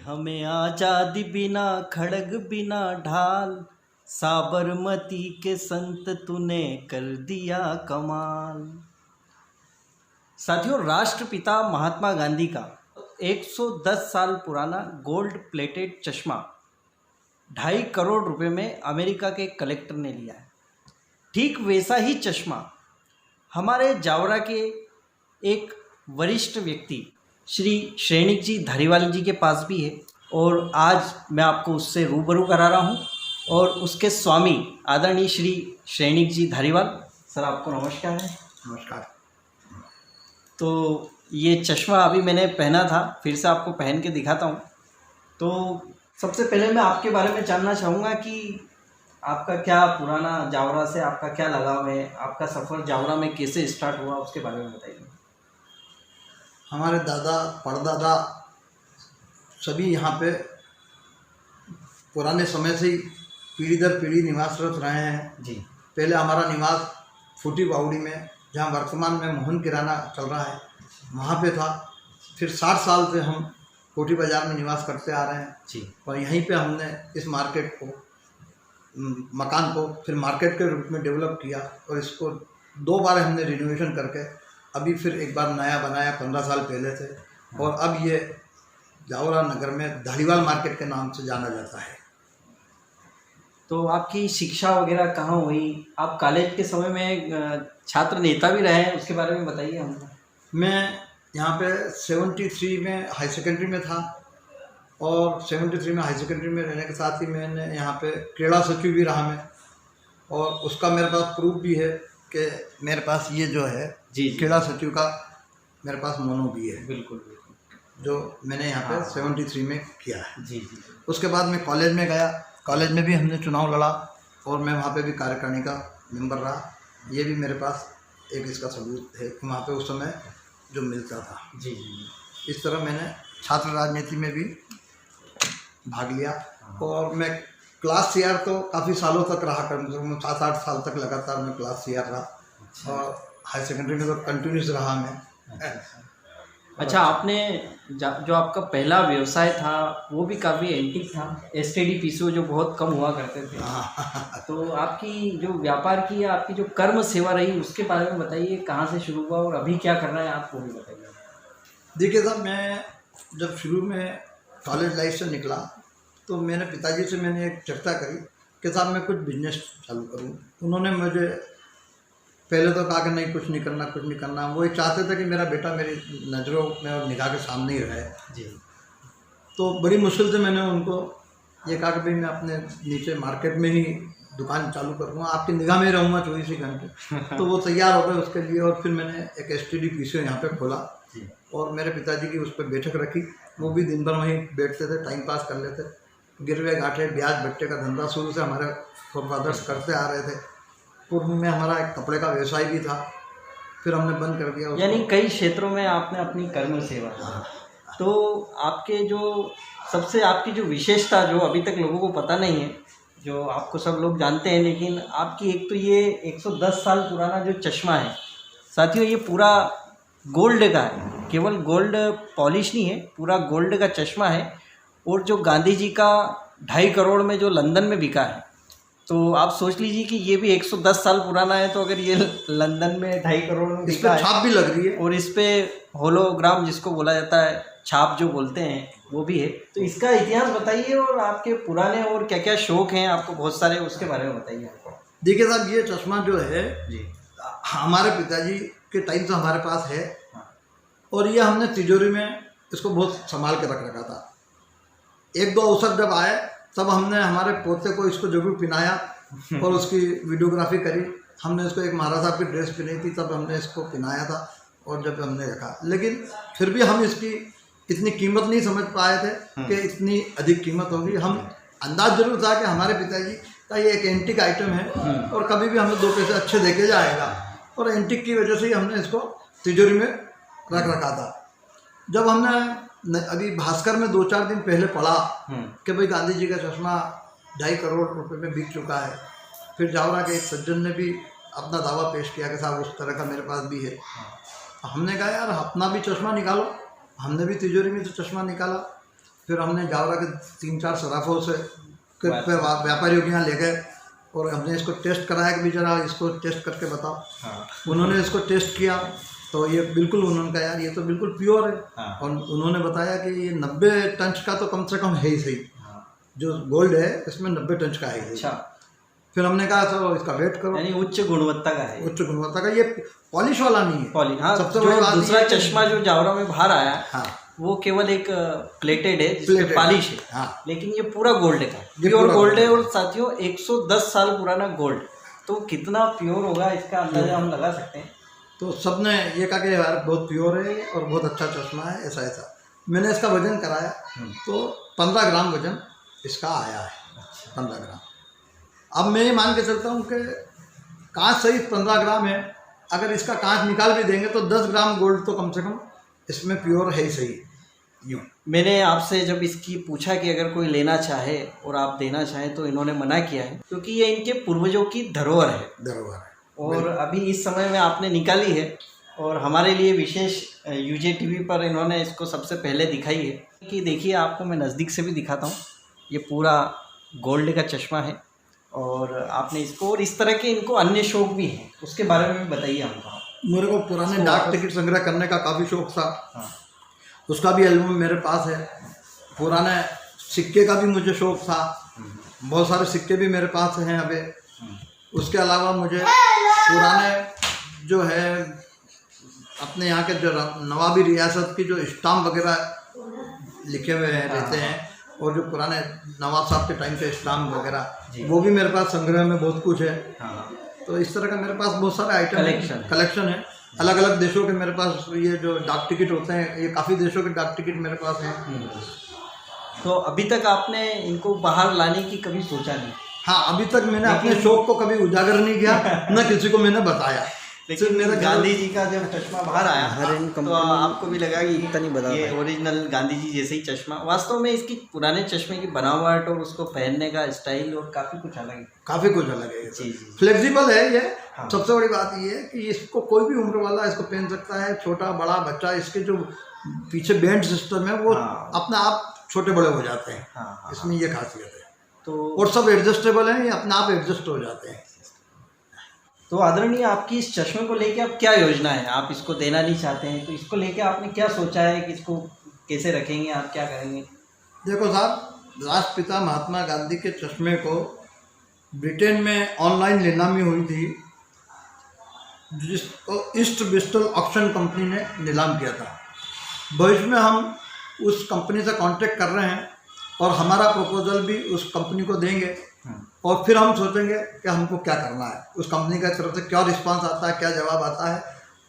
हमें आजादी बिना खड़ग बिना ढाल, साबरमती के संत तूने कर दिया कमाल। साथियों, राष्ट्रपिता महात्मा गांधी का 110 साल पुराना गोल्ड प्लेटेड चश्मा 2.5 करोड़ रुपए में अमेरिका के कलेक्टर ने लिया है। ठीक वैसा ही चश्मा हमारे जावरा के एक वरिष्ठ व्यक्ति श्री श्रेणिक जी धारीवाल जी के पास भी है, और आज मैं आपको उससे रूबरू करा रहा हूँ और उसके स्वामी आदरणीय श्री श्रेणिक जी धारीवाल। सर, आपको नमस्कार है। नमस्कार। तो ये चश्मा अभी मैंने पहना था, फिर से आपको पहन के दिखाता हूँ। तो सबसे पहले मैं आपके बारे में जानना चाहूँगा कि आपका क्या पुराना जावरा से आपका क्या लगाव है, आपका सफ़र जावरा में कैसे स्टार्ट हुआ, उसके बारे में बताइए। हमारे दादा परदादा सभी यहाँ पे पुराने समय से ही पीढ़ी दर पीढ़ी निवासरत रहे हैं जी। पहले हमारा निवास फूटी बावड़ी में, जहाँ वर्तमान में मोहन किराना चल रहा है, वहाँ पे था। फिर 60 साल से हम कोठी बाज़ार में निवास करते आ रहे हैं जी। और यहीं पे हमने इस मार्केट को, मकान को फिर मार्केट के रूप में डेवलप किया और इसको 2 बार हमने रिनोवेशन करके अभी फिर एक बार नया बनाया 15 साल पहले से। और अब ये जावरा नगर में धारीवाल मार्केट के नाम से जाना जाता है। तो आपकी शिक्षा वगैरह कहाँ हुई? आप कॉलेज के समय में छात्र नेता भी रहे हैं, उसके बारे में बताइए हमको। मैं यहाँ पे 73 में हाई सेकेंडरी में था और 73 में हाई सेकेंडरी में रहने के साथ ही मैंने यहाँ पे क्रीड़ा सचिव भी रहा मैं, और उसका मेरे पास प्रूफ भी है कि मेरे पास ये जो है जी क्रीड़ा सचिव का मेरे पास मोनो भी है। बिल्कुल, जो मैंने यहाँ पे 73 में किया है। जी जी। उसके बाद मैं कॉलेज में गया, कॉलेज में भी हमने चुनाव लड़ा और मैं वहाँ पे भी कार्यकारिणी का मेंबर रहा। ये भी मेरे पास एक इसका सबूत है कि वहाँ पे उस समय जो मिलता था। जी जी। इस तरह मैंने छात्र राजनीति में भी भाग लिया और मैं क्लास सीआर तो काफ़ी सालों तक रहा, कम से कम 7-8 साल तक लगातार मैं क्लास सीआर रहा और हाई सेकेंडरी में तो कंटिन्यूस रहा मैं। अच्छा, आपने जो आपका पहला व्यवसाय था वो भी काफ़ी एंटीक था, एसटीडी पीसीओ जो बहुत कम हुआ करते थे। तो आपकी जो व्यापार की या आपकी जो कर्म सेवा रही उसके बारे में बताइए, कहाँ से शुरू हुआ और अभी क्या करना है आपको भी बताइए। देखिए साहब, मैं जब शुरू में कॉलेज लाइफ से निकला तो मैंने पिताजी से मैंने एक चर्चा करी कि साहब मैं कुछ बिजनेस चालू करूं। उन्होंने मुझे पहले तो कहा कि नहीं, कुछ नहीं करना, कुछ नहीं करना। वो ये चाहते थे कि मेरा बेटा मेरी नज़रों में और निगाह के सामने ही रहे जी। तो बड़ी मुश्किल से मैंने उनको ये कहा कि भाई मैं अपने नीचे मार्केट में ही दुकान चालू करूँगा, आपकी निगाह में रहूँगा 24 घंटे। तो वो तैयार हो गए उसके लिए और फिर मैंने एक एसटीडी पीसीओ यहाँ पे खोला और मेरे पिताजी की उस पर बैठक रखी। वो भी दिन भर वहीं बैठते थे, टाइम पास कर लेते। गिरवे गाठे ब्याज बट्टे का धंधा शुरू से हमारे फोरफादर्स करते आ रहे थे। पूर्व में हमारा एक कपड़े का व्यवसाय भी था, फिर हमने बंद कर दिया। यानी कई क्षेत्रों में आपने अपनी कर्म सेवा। तो आपके जो सबसे आपकी जो विशेषता जो अभी तक लोगों को पता नहीं है, जो आपको सब लोग जानते हैं, लेकिन आपकी एक तो ये 110 साल पुराना जो चश्मा है साथियों, ये पूरा गोल्ड का है, केवल गोल्ड पॉलिश नहीं है, पूरा गोल्ड का चश्मा है। और जो गांधी जी का 2.5 करोड़ में जो लंदन में बिका है, तो आप सोच लीजिए कि ये भी 110 साल पुराना है। तो अगर ये लंदन में 2.5 करोड़ में बिका है, छाप भी लग रही है और इस पे होलोग्राम जिसको बोला जाता है, छाप जो बोलते हैं, वो भी है। तो इसका इतिहास बताइए और आपके पुराने और क्या क्या शौक हैं आपको बहुत सारे, उसके बारे में बताइए आपको। देखिए साहब, ये चश्मा जो है जी हमारे पिताजी के टाइम से हमारे पास है और ये हमने तिजोरी में इसको बहुत संभाल के रख रखा था। 1-2 अवसर जब आए तब हमने हमारे पोते को इसको जरूर पहनाया और उसकी वीडियोग्राफी करी। हमने इसको एक महाराज साहब की ड्रेस पहनी थी, तब हमने इसको पहनाया था और जब हमने रखा। लेकिन फिर भी हम इसकी इतनी कीमत नहीं समझ पाए थे कि इतनी अधिक कीमत होगी। हम अंदाज जरूर था कि हमारे पिताजी का ये एक एंटिक आइटम है और कभी भी हमें 2 पैसे अच्छे देके जाएगा, और एंटिक की वजह से ही हमने इसको तिजोरी में रख रखा था। जब हमने अभी भास्कर में 2-4 दिन पहले पढ़ा कि भाई गांधी जी का चश्मा 2.5 करोड़ रुपए में बिक चुका है, फिर जावरा के एक सज्जन ने भी अपना दावा पेश किया कि साहब उस तरह का मेरे पास भी है। हमने कहा यार अपना भी चश्मा निकालो, हमने भी तिजोरी में से चश्मा निकाला। फिर हमने जावरा के 3-4 सराफों से व्यापारियों के यहाँ ले गए और हमने इसको टेस्ट कराया कि भी जरा इसको टेस्ट करके बताओ। हाँ। उन्होंने इसको टेस्ट किया तो ये बिल्कुल, उन्होंने कहा यार ये तो बिल्कुल प्योर है। हाँ। और उन्होंने बताया कि ये 90 टन का तो कम से कम है ही सही। हाँ। जो गोल्ड है इसमें 90 टन का है। अच्छा। फिर हमने कहा तो इसका वेट करो, यानी उच्च गुणवत्ता का है। उच्च गुणवत्ता का, ये पॉलिश वाला नहीं है। हाँ, सबसे जो बड़ी बात दूसरा ये है कि- चश्मा जो जावरा में बाहर आया, हाँ, वो केवल एक प्लेटेड है जिसमें Plated, पॉलिश है। हाँ। लेकिन ये पूरा गोल्ड का, ये प्योर पूरा गोल्ड है। gold और साथियों 110 साल पुराना गोल्ड, तो कितना प्योर होगा इसका अंदाजा हम लगा सकते हैं। तो सबने ये कहा कि यार बहुत प्योर है और बहुत अच्छा चश्मा है, ऐसा ऐसा। मैंने इसका वजन कराया तो 15 ग्राम वजन इसका आया है। 15 ग्राम। अब मैं ये मान के चलता हूँ कि कांच सही 15 ग्राम है, अगर इसका कांच निकाल भी देंगे तो 10 ग्राम गोल्ड तो कम से कम इसमें प्योर है ही सही। यूँ मैंने आपसे जब इसकी पूछा कि अगर कोई लेना चाहे और आप देना चाहें, तो इन्होंने मना किया है क्योंकि ये इनके पूर्वजों की धरोहर है। धरोहर है। और अभी इस समय में आपने निकाली है और हमारे लिए विशेष यूजे टीवी पर इन्होंने इसको सबसे पहले दिखाई है कि देखिए, आपको मैं नज़दीक से भी दिखाता हूँ। ये पूरा गोल्ड का चश्मा है और आपने इसको, और इस तरह के इनको अन्य शौक भी हैं, उसके बारे में भी बताइए हमको। मेरे को पुराने डाक टिकट संग्रह करने का काफ़ी शौक था। हाँ। उसका भी एल्बम मेरे पास है। पुराने सिक्के का भी मुझे शौक था, बहुत सारे सिक्के भी मेरे पास हैं अभी। उसके अलावा मुझे पुराने जो है अपने यहाँ के जो नवाबी रियासत की जो स्टाम्प वगैरह लिखे हुए हैं रहते हैं, और जो पुराने नवाब साहब के टाइम के स्टाम्प वगैरह, वो भी मेरे पास संग्रह में बहुत कुछ है। हाँ। तो इस तरह का मेरे पास बहुत सारे आइटम कलेक्शन है। अलग अलग देशों के मेरे पास ये जो डाक टिकट होते हैं, ये काफ़ी देशों के डाक टिकट मेरे पास हैं। तो अभी तक आपने इनको बाहर लाने की कभी सोचा नहीं? हाँ, अभी तक मैंने अपने शौक को कभी उजागर नहीं किया, न किसी को मैंने बताया। लेकिन मेरा गांधी जी का जब चश्मा बाहर आया तो आपको भी लगा कि इतना नहीं बता ये ओरिजिनल गांधी जी जैसे ही चश्मा। वास्तव में इसकी पुराने चश्मे की बनावट और उसको पहनने का स्टाइल और काफ़ी कुछ अलग है। काफ़ी कुछ अलग है। जी। फ्लेक्सिबल है ये। हाँ। सबसे बड़ी बात ये है कि इसको कोई भी उम्र वाला इसको पहन सकता है, छोटा बड़ा बच्चा। इसके जो पीछे बैंड सिस्टम है वो हाँ। अपने आप छोटे बड़े हो जाते हैं। हाँ। इसमें ये खासियत है। तो और सब एडजस्टेबल हैं, ये अपने आप एडजस्ट हो जाते हैं। तो आदरणीय, आपकी इस चश्मे को लेके आप क्या योजना है? आप इसको देना नहीं चाहते हैं, तो इसको लेके आपने क्या सोचा है कि इसको कैसे रखेंगे, आप क्या करेंगे? देखो साहब, राष्ट्रपिता महात्मा गांधी के चश्मे को ब्रिटेन में ऑनलाइन नीलामी हुई थी, जिसको ईस्ट ब्रिस्टल ऑक्शन कंपनी ने नीलाम किया था। भविष्य में हम उस कंपनी से कांटेक्ट कर रहे हैं और हमारा प्रपोजल भी उस कंपनी को देंगे, और फिर हम सोचेंगे कि हमको क्या करना है, उस कंपनी की तरफ से क्या रिस्पांस आता है, क्या जवाब आता है।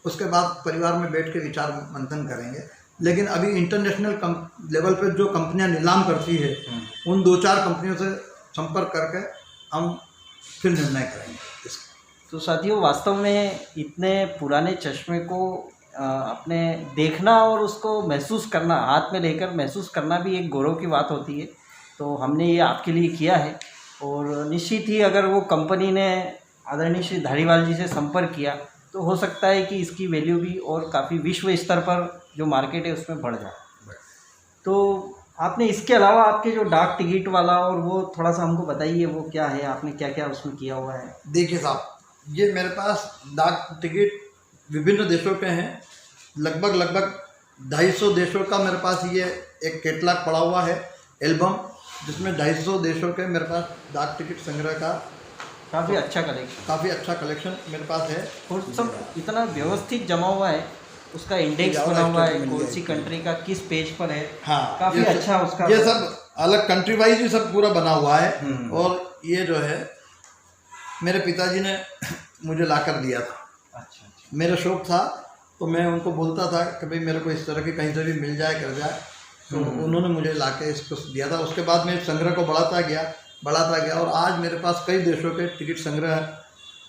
उसके बाद परिवार में बैठ के विचार मंथन करेंगे। लेकिन अभी इंटरनेशनल लेवल पर जो कंपनियां नीलाम करती है, उन 2-4 कंपनियों से संपर्क करके हम फिर निर्णय करेंगे इसका। तो साथियों, वास्तव में इतने पुराने चश्मे को अपने देखना और उसको महसूस करना, हाथ में लेकर महसूस करना भी एक गौरव की बात होती है। तो हमने ये आपके लिए किया है, और निश्चित ही अगर वो कंपनी ने आदरणीय श्री धारीवाल जी से संपर्क किया तो हो सकता है कि इसकी वैल्यू भी और काफ़ी विश्व स्तर पर जो मार्केट है उसमें बढ़ जाए। तो आपने इसके अलावा आपके जो डाक टिकट वाला, और वो थोड़ा सा हमको बताइए वो क्या है, आपने क्या क्या उसमें किया हुआ है? देखिए साहब, ये मेरे पास डाक टिकट विभिन्न देशों के हैं। लगभग 250 देशों का मेरे पास ये एक कैटलॉग पड़ा हुआ है, एल्बम, जिसमें 250 देशों के मेरे पास डाक टिकट संग्रह का काफ़ी अच्छा कलेक्शन, काफ़ी अच्छा कलेक्शन मेरे पास है। और सब इतना व्यवस्थित जमा हुआ है, उसका इंडेक्स बना हुआ है, कौन सी कंट्री का किस पेज पर है। हाँ, काफ़ी अच्छा उसका, ये सब अलग कंट्री वाइज ही सब पूरा बना हुआ है। और ये जो है मेरे पिताजी ने मुझे ला कर दिया था। अच्छा। मेरा शौक था तो मैं उनको बोलता था कि भाई मेरे को इस तरह की कहीं से भी मिल जाए, कर जाए। तो उन्होंने मुझे ला के इसको दिया था। उसके बाद मैं संग्रह को बढ़ाता गया और आज मेरे पास कई देशों के टिकट संग्रह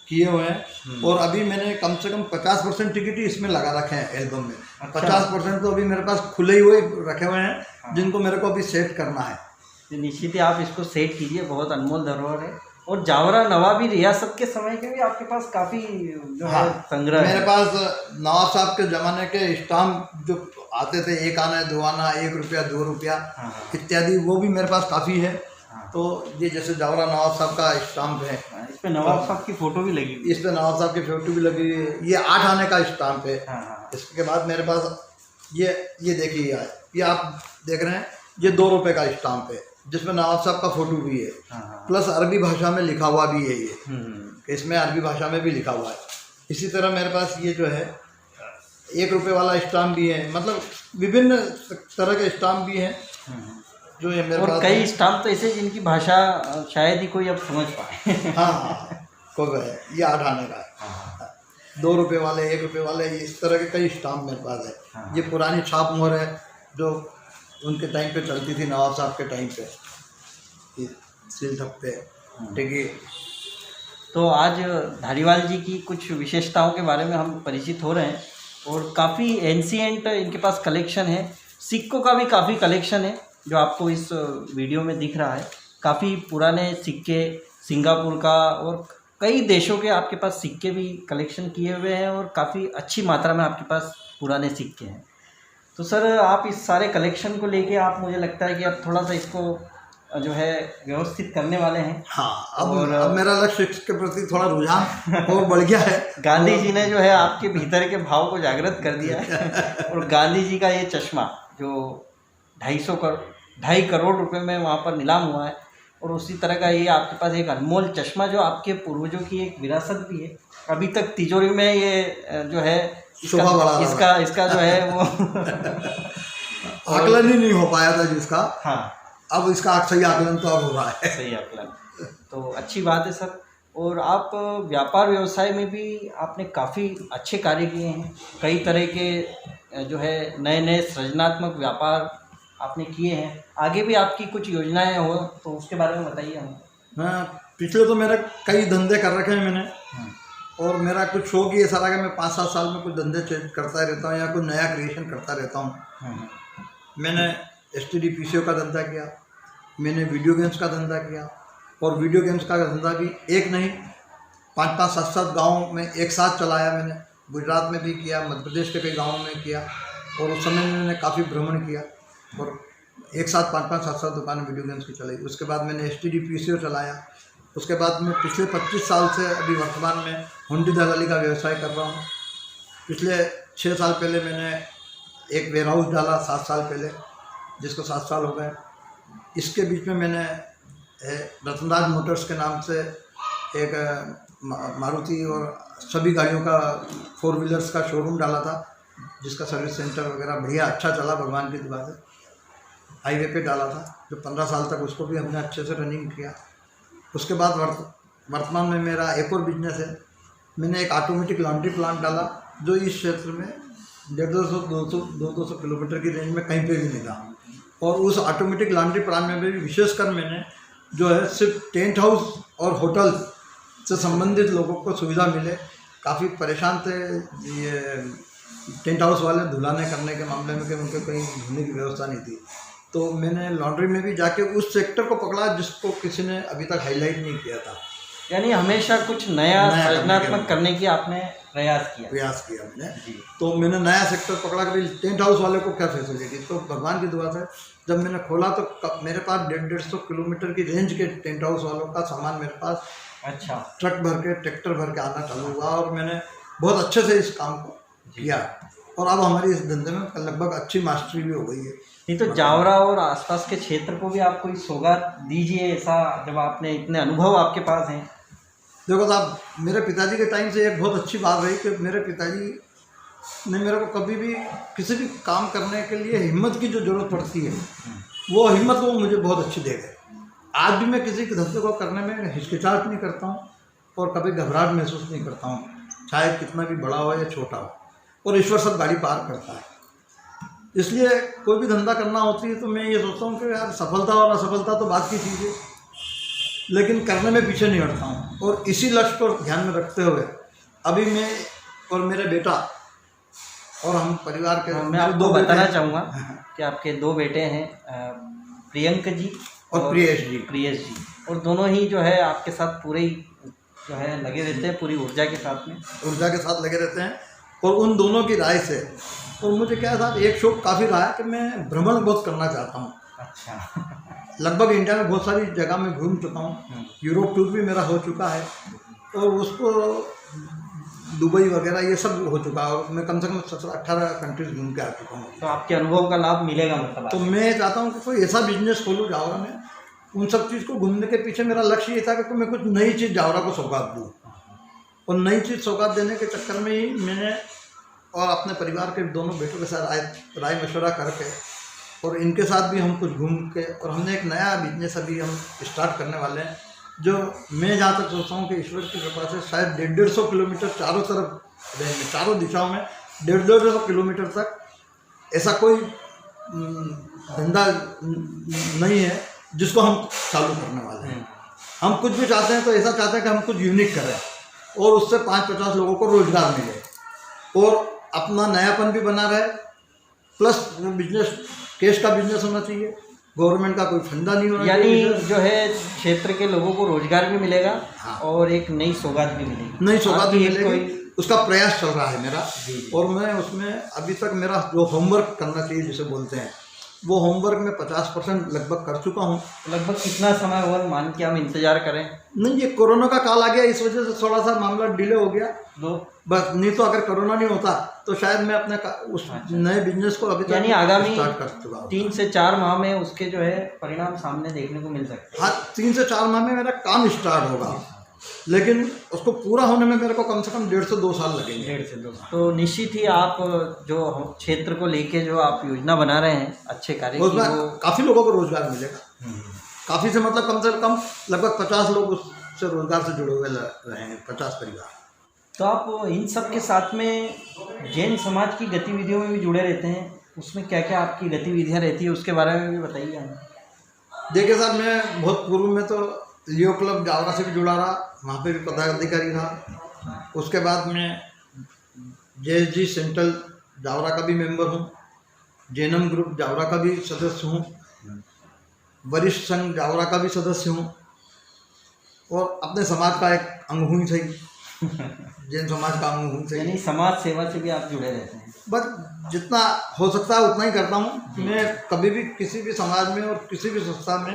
किए हुए हैं। और अभी मैंने कम से कम 50% टिकट ही इसमें लगा रखे हैं एल्बम में। 50% तो अभी मेरे पास खुले ही हुए रखे हुए हैं, जिनको मेरे को अभी सेट करना है। निश्चित ही आप इसको सेट कीजिए, बहुत अनमोल धरोहर है। और जावरा नवाबी रियासत के समय के भी आपके पास काफ़ी जो है संग्रह मेरे है। पास नवाब साहब के ज़माने के स्टाम्प जो आते थे, 1 आना 2 आना, 1 रुपया 2 रुपया इत्यादि, वो भी मेरे पास काफ़ी है। तो ये जैसे जावरा नवाब साहब का स्टाम्प है, इस पे नवाब साहब की फ़ोटो भी लगी हुई इस पे नवाब साहब की फोटो भी लगी हुई है। ये 8 आने का स्टाम्प है। है। इसके बाद मेरे पास ये देखिए, ये आप देख रहे हैं, ये 2 रुपये का स्टाम्प है जिसमें नवाब साहब का फोटो भी है, प्लस अरबी भाषा में लिखा हुआ भी है। ये इसमें अरबी भाषा में भी लिखा हुआ है। इसी तरह मेरे पास ये जो है 1 रुपये वाला स्टाम्प भी है, मतलब विभिन्न तरह के स्टाम्प भी हैं जो ये मेरे और पास कई स्टाम्प तो ऐसे जिनकी भाषा शायद ही कोई अब समझ पाए। हाँ, कोई है, ये 8 आने का है। 2 रुपये वाले, 1 रुपये वाले, इस तरह के कई स्टाम्प मेरे पास है। ये पुरानी छाप मोहर है जो उनके टाइम पे चलती थी, नवाब साहब के टाइम पे, सील ठप्पे, ठीक है। तो आज धारीवाल जी की कुछ विशेषताओं के बारे में हम परिचित हो रहे हैं और काफ़ी एंशिएंट इनके पास कलेक्शन है। सिक्कों का भी काफ़ी कलेक्शन है जो आपको इस वीडियो में दिख रहा है। काफ़ी पुराने सिक्के सिंगापुर का और कई देशों के आपके पास सिक्के भी कलेक्शन किए हुए हैं और काफ़ी अच्छी मात्रा में आपके पास पुराने सिक्के हैं। तो सर, आप इस सारे कलेक्शन को लेके आप, मुझे लगता है कि आप थोड़ा सा इसको जो है व्यवस्थित करने वाले हैं। हाँ, अब मेरा लक्ष्य के प्रति थोड़ा रुझान और बढ़ गया है। गांधी जी ने जो है आपके भीतर के भाव को जागृत कर दिया है। और गांधी जी का ये चश्मा जो 2.5 करोड़ रुपए में वहाँ पर नीलाम हुआ है, और उसी तरह का ये आपके पास एक अनमोल चश्मा जो आपके पूर्वजों की एक विरासत भी है, अभी तक तिजोरी में ये जो है इसका जो है वो आकलन ही नहीं हो पाया था जिसका। हाँ, अब इसका सही आकलन तो अब हो रहा है। सही आकलन, तो अच्छी बात है सर। और आप व्यापार व्यवसाय में भी आपने काफ़ी अच्छे कार्य किए हैं। कई तरह के जो है नए नए सृजनात्मक व्यापार आपने किए हैं। आगे भी आपकी कुछ योजनाएं हो तो उसके बारे में बताइए हमें। हाँ, पिछले तो मेरे कई धंधे कर रखे हैं मैंने, और मेरा कुछ शौक ये सारा कि मैं 5-7 साल में कुछ धंधे चेंज करता रहता हूँ या कुछ नया क्रिएशन करता रहता हूँ। मैंने STD PCO का धंधा किया, मैंने वीडियो गेम्स का धंधा किया, और वीडियो गेम्स का धंधा भी एक नहीं 5-5, 7-7 गाँव में एक साथ चलाया मैंने। गुजरात में भी किया, मध्य प्रदेश के कई गाँवों में किया, और उस समय मैंने काफ़ी भ्रमण किया और एक साथ 5-5, 7-7 दुकानें वीडियो गेम्स की चलाई। उसके बाद मैंने STD PCO चलाया। उसके बाद मैं पिछले 25 साल से अभी वर्तमान में हुंडी दलाली का व्यवसाय कर रहा हूँ। पिछले 6 साल पहले मैंने एक वेयर हाउस डाला, 7 साल पहले, जिसको 7 साल हो गए। इसके बीच में मैंने रतनदास मोटर्स के नाम से एक मारुति और सभी गाड़ियों का 4 व्हीलर्स का शोरूम डाला था, जिसका सर्विस सेंटर वगैरह बढ़िया अच्छा चला, भगवान की दुआ से। हाईवे पे डाला था जो 15 साल तक, उसको भी हमने अच्छे से रनिंग किया। उसके बाद वर्तमान में मेरा एक और बिजनेस है। मैंने एक ऑटोमेटिक लॉन्ड्री प्लांट डाला जो इस क्षेत्र में 150-200 किलोमीटर की रेंज में कहीं पे भी नहीं था। और उस ऑटोमेटिक लॉन्ड्री प्लांट में भी विशेषकर मैंने जो है सिर्फ टेंट हाउस और होटल से संबंधित लोगों को सुविधा मिले। काफ़ी परेशान थे ये टेंट हाउस वाले धुलाने करने के मामले में कि उनके कहीं धुलने की व्यवस्था नहीं थी। तो मैंने लॉन्ड्री में भी जाके उस सेक्टर को पकड़ा जिसको किसी ने अभी तक हाईलाइट नहीं किया था। यानी हमेशा कुछ नया सृजनात्मक करने की आपने प्रयास किया हमने। तो मैंने नया सेक्टर पकड़ा कि टेंट हाउस वाले को क्या फैसिलिटी। तो भगवान की दुआ से जब मैंने खोला तो मेरे पास 150 किलोमीटर की रेंज के टेंट हाउस वालों का सामान मेरे पास अच्छा ट्रक भर के, ट्रैक्टर भर के आना चालू हुआ, और मैंने बहुत अच्छे से इस काम को किया। और अब हमारी इस धंधे में लगभग अच्छी मास्टरी भी हो गई है। नहीं तो जावरा और आसपास के क्षेत्र को भी आप कोई सौगात दीजिए ऐसा, जब आपने इतने अनुभव आपके पास हैं। देखो साहब, मेरे पिताजी के टाइम से एक बहुत अच्छी बात रही कि मेरे पिताजी ने मेरे को कभी भी किसी भी काम करने के लिए हिम्मत की जो ज़रूरत पड़ती है वो हिम्मत वो मुझे बहुत अच्छी दे गए। आज भी मैं किसी के धंधे को करने में हिचकिचाहट नहीं करता हूँ और कभी घबराहट महसूस नहीं करता हूँ, चाहे कितना भी बड़ा हो या छोटा हो। और ईश्वर सब गाड़ी पार करता है। इसलिए कोई भी धंधा करना होती है तो मैं ये सोचता हूँ कि यार सफलता और असफलता तो बात की चीज़ है, लेकिन करने में पीछे नहीं हटता हूँ। और इसी लक्ष्य को ध्यान में रखते हुए अभी मैं और मेरे बेटा और हम परिवार के मैं आपको बताना चाहूँगा कि आपके 2 बेटे हैं, प्रियंक जी और प्रियेश जी। और दोनों ही जो है आपके साथ पूरे ही जो है लगे रहते हैं, पूरी ऊर्जा के साथ में, ऊर्जा के साथ लगे रहते हैं। और उन दोनों की राय से और मुझे क्या साहब एक शौक काफ़ी रहा है कि मैं भ्रमण बहुत करना चाहता हूँ। अच्छा। लगभग इंडिया में बहुत सारी जगह में घूम चुका हूँ, यूरोप टूर भी मेरा हो चुका है और उसको दुबई वगैरह ये सब हो चुका है और मैं कम से कम 17-18 कंट्रीज घूम के आ चुका हूँ। तो आपके अनुभव का लाभ मिलेगा मतलब तो मैं चाहता हूँ कि कोई ऐसा बिजनेस खोलूँ जावरा में। उन सब चीज़ को घूमने के पीछे मेरा लक्ष्य ये था कि मैं कुछ नई चीज़ जावरा को सौगात दूँ और नई चीज़ सौगात देने के चक्कर में ही मैंने और अपने परिवार के दोनों बेटों के साथ राय मशवरा करके और इनके साथ भी हम कुछ घूम के और हमने एक नया बिजनेस अभी हम स्टार्ट करने वाले हैं जो मैं जहाँ तक सोचता हूँ कि ईश्वर की कृपा से शायद 150 किलोमीटर चारों तरफ रेंज में, चारों दिशाओं में 150 किलोमीटर तक ऐसा कोई धंधा नहीं है जिसको हम चालू करने वाले हैं। हम कुछ भी चाहते हैं तो ऐसा चाहते हैं कि हम कुछ यूनिक करें और उससे 5-50 लोगों को रोजगार मिले और अपना नयापन भी बना रहे, प्लस बिजनेस कैश का बिजनेस होना चाहिए, गवर्नमेंट का कोई फंडा नहीं होना चाहिए। यानी जो है क्षेत्र के लोगों को रोजगार भी मिलेगा। हाँ। और एक नई सौगात भी मिलेगी। नई सौगात भी आपकी मिलेगी, उसका प्रयास चल रहा है मेरा। जी। और मैं उसमें अभी तक मेरा जो होमवर्क करना चाहिए जिसे बोलते हैं वो होमवर्क में 50% लगभग कर चुका हूँ। लगभग कितना समय और मान के हम इंतजार करें? नहीं, ये कोरोना का काल आ गया, इस वजह से थोड़ा सा मामला डिले हो गया बस, नहीं तो अगर कोरोना नहीं होता तो शायद मैं अपने उस नए बिजनेस को अभी यानी आगामी स्टार्ट कर चुका हूँ। 3 से 4 माह में उसके जो है परिणाम सामने देखने को मिल सकते हैं। हाँ, 3 से 4 माह में मेरा काम स्टार्ट होगा, लेकिन उसको पूरा होने में मेरे को कम से कम 1.5 से 2 साल लगेंगे। 1.5 से 2 साल। तो निश्चित ही आप जो क्षेत्र को लेके जो आप योजना बना रहे हैं अच्छे कार्य की, वो काफ़ी लोगों को रोजगार मिलेगा। काफ़ी से मतलब कम से कम लगभग 50 लोग उससे रोजगार से जुड़े हुए रहे हैं, 50 परिवार। तो आप इन सब के साथ में जैन समाज की गतिविधियों में भी जुड़े रहते हैं, उसमें क्या क्या आपकी गतिविधियां रहती है उसके बारे में भी बताइए हमें। देखिए सर, मैं बहुत पूर्व में तो लियो क्लब जावरा से भी जुड़ा रहा, वहाँ पे भी पदाधिकारी रहा। उसके बाद मैं JSG सेंट्रल जावरा का भी मेंबर हूँ, जैनम ग्रुप जावरा का भी सदस्य हूँ, वरिष्ठ संघ जावरा का भी सदस्य हूँ और अपने समाज का एक अंग हूँ सही, जैन समाज का अंग हूँ सही। यानी समाज सेवा से भी आप जुड़े रहते हैं। बस जितना हो सकता है उतना ही करता हूँ। मैं कभी भी किसी भी समाज में और किसी भी संस्था में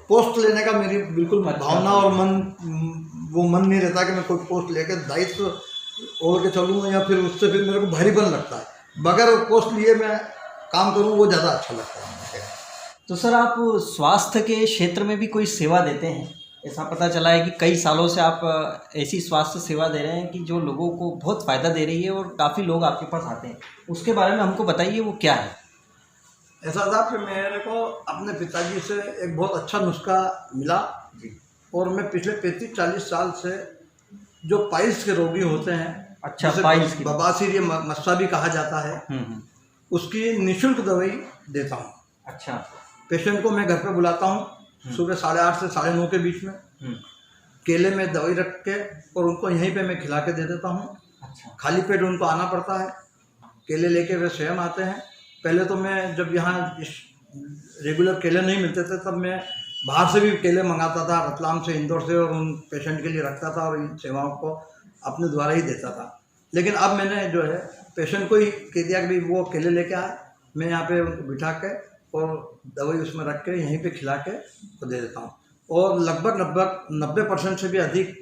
पोस्ट लेने का मेरी बिल्कुल भावना और मन नहीं रहता कि मैं कोई पोस्ट लेकर दायित्व ओढ़ के चलूँ या फिर उससे फिर मेरे को भारीपन लगता है। बगैर पोस्ट लिए मैं काम करूँ वो ज़्यादा अच्छा लगता है मुझे। तो सर, आप स्वास्थ्य के क्षेत्र में भी कोई सेवा देते हैं? ऐसा पता चला है कि कई सालों से आप ऐसी स्वास्थ्य सेवा दे रहे हैं कि जो लोगों को बहुत फ़ायदा दे रही है और काफ़ी लोग आपके पास आते हैं, उसके बारे में हमको बताइए वो क्या है? ऐसा था कि मेरे को अपने पिताजी से एक बहुत अच्छा नुस्खा मिला और मैं पिछले 35-40 साल से जो पाइल्स के रोगी होते हैं, अच्छा, पाइल्स की बवासीर मस्सा भी कहा जाता है, उसकी निःशुल्क दवाई देता हूँ। अच्छा। पेशेंट को मैं घर पे बुलाता हूँ सुबह 8:30 से 9:30 के बीच में, केले में दवाई रख के और उनको यहीं पे मैं खिला के दे देता हूँ। अच्छा। खाली पेट उनको आना पड़ता है, केले लेके वे स्वयं आते हैं। पहले तो मैं जब यहाँ रेगुलर केले नहीं मिलते थे तब मैं बाहर से भी केले मंगाता था, रतलाम से, इंदौर से, और उन पेशेंट के लिए रखता था और इन सेवाओं को अपने द्वारा ही देता था। लेकिन अब मैंने जो है पेशेंट को ही कह दिया कि भाई वो केले लेके आए, मैं यहाँ पे उनको बिठा के और दवाई उसमें रख के यहीं पे खिला के तो दे देता हूँ। और लगभग 90% से भी अधिक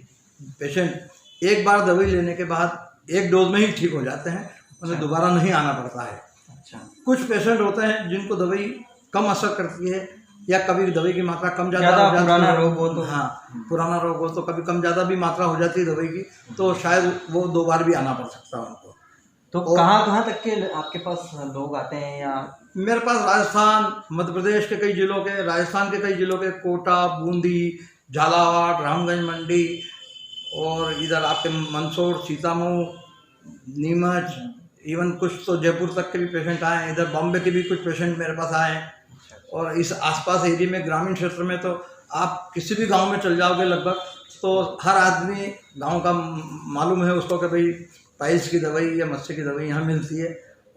पेशेंट एक बार दवाई लेने के बाद एक डोज में ही ठीक हो जाते हैं, उन्हें दोबारा नहीं आना पड़ता है। अच्छा। कुछ पेशेंट होते हैं जिनको दवाई कम असर करती है या कभी दवाई की मात्रा कम ज़्यादा हो जाती है, पुराना रोग हो तो, हाँ, पुराना रोग हो तो कभी कम ज़्यादा भी मात्रा हो जाती है दवाई की, तो शायद वो 2 बार भी आना पड़ सकता है उनको। तो कहाँ तक के आपके पास लोग आते हैं? या मेरे पास राजस्थान, मध्य प्रदेश के कई जिलों के, राजस्थान के कई जिलों के, कोटा, बूंदी, झालावाड़, रामगंज मंडी और इधर आपके मंदसौर, सीतामऊ, नीमच, इवन कुछ तो जयपुर तक के भी पेशेंट आए हैं। इधर बॉम्बे के भी कुछ पेशेंट मेरे पास आए हैं। और इस आसपास एरिया में, ग्रामीण क्षेत्र में तो आप किसी भी गांव में चल जाओगे लगभग, तो हर आदमी गांव का मालूम है उसको कि भाई पाइल्स की दवाई या मस्से की दवाई यहाँ मिलती है।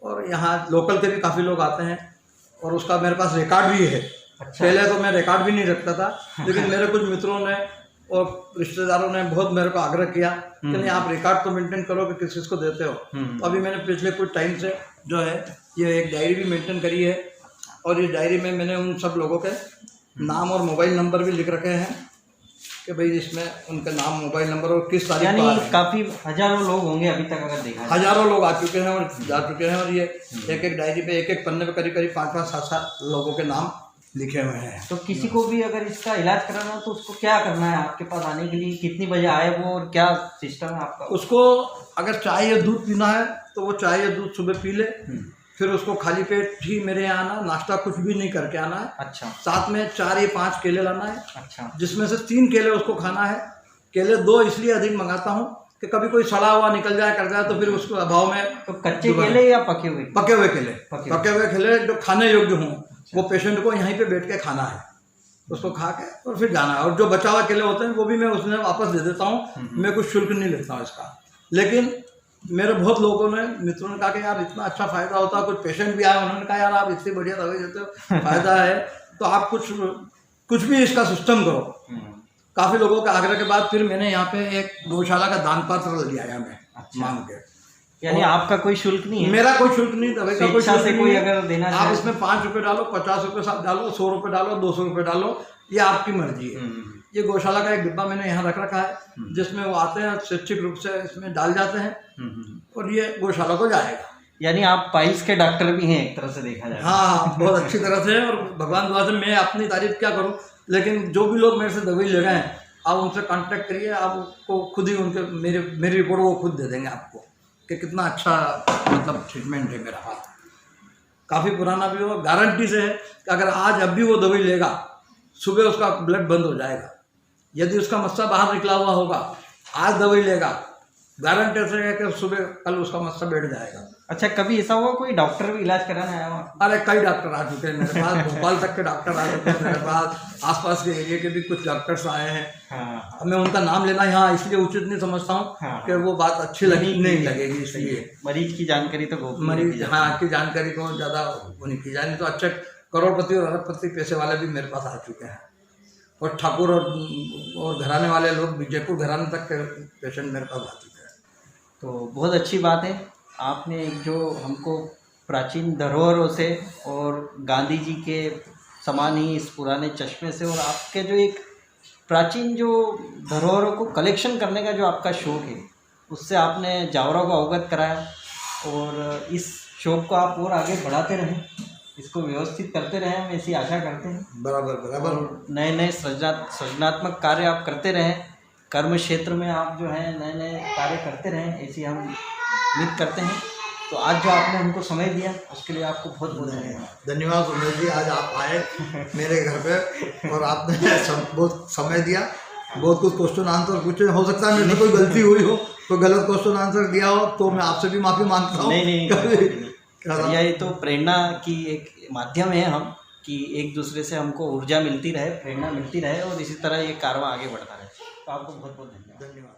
और यहाँ लोकल के भी काफ़ी लोग आते हैं और उसका मेरे पास रिकॉर्ड भी है अच्छा। पहले तो मैं रिकॉर्ड भी नहीं रखता था, लेकिन मेरे कुछ मित्रों ने और रिश्तेदारों ने बहुत मेरे को आग्रह किया कि नहीं आप रिकॉर्ड तो मेंटेन करो कि किस किस को देते हो। तो अभी मैंने पिछले कुछ टाइम से जो है ये एक डायरी भी मेंटेन करी है, और इस डायरी में मैंने उन सब लोगों के नाम और मोबाइल नंबर भी लिख रखे हैं कि भाई इसमें उनका नाम, मोबाइल नंबर और किस तारीख को आ रहे हैं। काफ़ी हजारों लोग होंगे अभी तक अगर देखा जाए। हजारों लोग आ चुके हैं और जा चुके हैं, और ये एक एक डायरी पे एक एक पन्ने पे करीब करीब 5-5, 7-7 लोगों के नाम लिखे हुए हैं। तो किसी को भी अगर इसका इलाज कराना हो तो उसको क्या करना है आपके पास आने के लिए? कितनी बजे आए वो, और क्या सिस्टम है आपका? उसको अगर चाय या दूध पीना है तो वो चाय या दूध सुबह पी ले, फिर उसको खाली पेट ही मेरे यहाँ आना, नाश्ता कुछ भी नहीं करके आना है। अच्छा। साथ में 4 या 5 केले लाना है। अच्छा। जिसमें से 3 केले उसको खाना है। केले 2 इसलिए अधिक मंगाता हूँ कि कभी कोई सड़ा हुआ निकल जाए कर जाए तो फिर उसको अभाव में। तो कच्चे केले या पके हुए? पके हुए केले, पके हुए केले जो खाने योग्य हों, वो पेशेंट को यहीं पे बैठ के खाना है, उसको खा के और फिर जाना है। और जो बचा हुआ केले होते हैं वो भी मैं उसमें वापस दे देता हूँ, मैं कुछ शुल्क नहीं लेता हूँ इसका। लेकिन मेरे बहुत लोगों ने, मित्रों ने कहा कि यार इतना अच्छा फ़ायदा होता है, कुछ पेशेंट भी आए, उन्होंने कहा यार आप इतनी बढ़िया दवाई देते हो, फ़ायदा है तो आप कुछ भी इसका सिस्टम करो। काफ़ी लोगों के आग्रह के बाद फिर मैंने यहाँ पे एक गौशाला का दान पत्र लिया है मैं। अच्छा। मांग के। यानी आपका कोई शुल्क नहीं है? मेरा कोई शुल्क नहीं, दवाई का कोई शुल्क से कोई अगर देना आप इसमें 5 रुपये डालो, 50 रुपये साथ डालो, 100 रुपये डालो, 200 रुपये डालो, ये आपकी मर्जी है। ये गौशाला का एक डिब्बा मैंने यहाँ रख रखा है, जिसमें वो आते हैं स्वैच्छिक रूप से इसमें डाल जाते हैं और ये गौशाला को जाएगा। यानी आप पाइल्स के डॉक्टर भी हैं एक तरह से देखा जाए। हाँ, बहुत अच्छी तरह से। और भगवान दुआ से मैं अपनी तारीफ क्या करूँ, लेकिन जो भी लोग मेरे से दवाई ले गए हैं आप उनसे कांटेक्ट करिए, आपको खुद ही उनके मेरी रिपोर्ट वो खुद दे देंगे आपको कि कितना अच्छा मतलब ट्रीटमेंट है मेरा। हाथ काफ़ी पुराना भी हो, गारंटी से है कि अगर आज अब भी वो दवाई लेगा, सुबह उसका ब्लड बंद हो जाएगा। यदि उसका मस्सा बाहर निकला हुआ होगा, आज दवाई लेगा, गारंटी से है कि सुबह कल उसका मस्सा बैठ जाएगा। अच्छा, कभी ऐसा हुआ कोई डॉक्टर भी इलाज कराने आया हुआ? अरे कई डॉक्टर आ चुके हैं मेरे पास, भोपाल तक के डॉक्टर आ चुके हैं मेरे पास, आसपास के एरिया के भी कुछ डॉक्टर्स आए हैं। हाँ। मैं उनका नाम लेना यहाँ इसलिए उचित नहीं समझता हूँ। हाँ। कि वो बात अच्छी नहीं लगेगी, इसलिए मरीज की जानकारी तो मरीज की जानकारी को ज़्यादा वो नहीं की जाए। नहीं तो अच्छे करोड़पति और अरबपति पैसे वाले भी मेरे पास आ चुके हैं, और ठाकुर और घराने वाले लोग, जयपुर घराने तक के पेशेंट मेरे पास आ चुके हैं। तो बहुत अच्छी बात है, आपने एक जो हमको प्राचीन धरोहरों से और गांधी जी के समान ही इस पुराने चश्मे से, और आपके जो एक प्राचीन जो धरोहरों को कलेक्शन करने का जो आपका शौक़ है, उससे आपने जावरों को अवगत कराया, और इस शौक़ को आप और आगे बढ़ाते रहें, इसको व्यवस्थित करते रहें, हम ऐसी आशा करते हैं। बराबर। नए नए सृजनात्मक कार्य आप करते रहें, कर्म क्षेत्र में आप जो है नए नए कार्य करते रहें, ऐसी हम उम्मीद करते हैं। तो आज जो आपने हमको समय दिया उसके लिए आपको बहुत बहुत धन्यवाद सुमेश जी। आज आप आए मेरे घर पे और आपने बहुत समय दिया, बहुत कुछ क्वेश्चन आंसर पूछे। हो सकता है मेरे से कोई गलती हुई हो, तो गलत क्वेश्चन आंसर दिया हो तो मैं आपसे भी माफ़ी मांगता हूँ। नहीं, ये तो प्रेरणा की एक माध्यम है हम, कि एक दूसरे से हमको ऊर्जा मिलती रहे, प्रेरणा मिलती रहे, और इसी तरह ये कारवां आगे बढ़ता रहे। तो आपको बहुत बहुत धन्यवाद।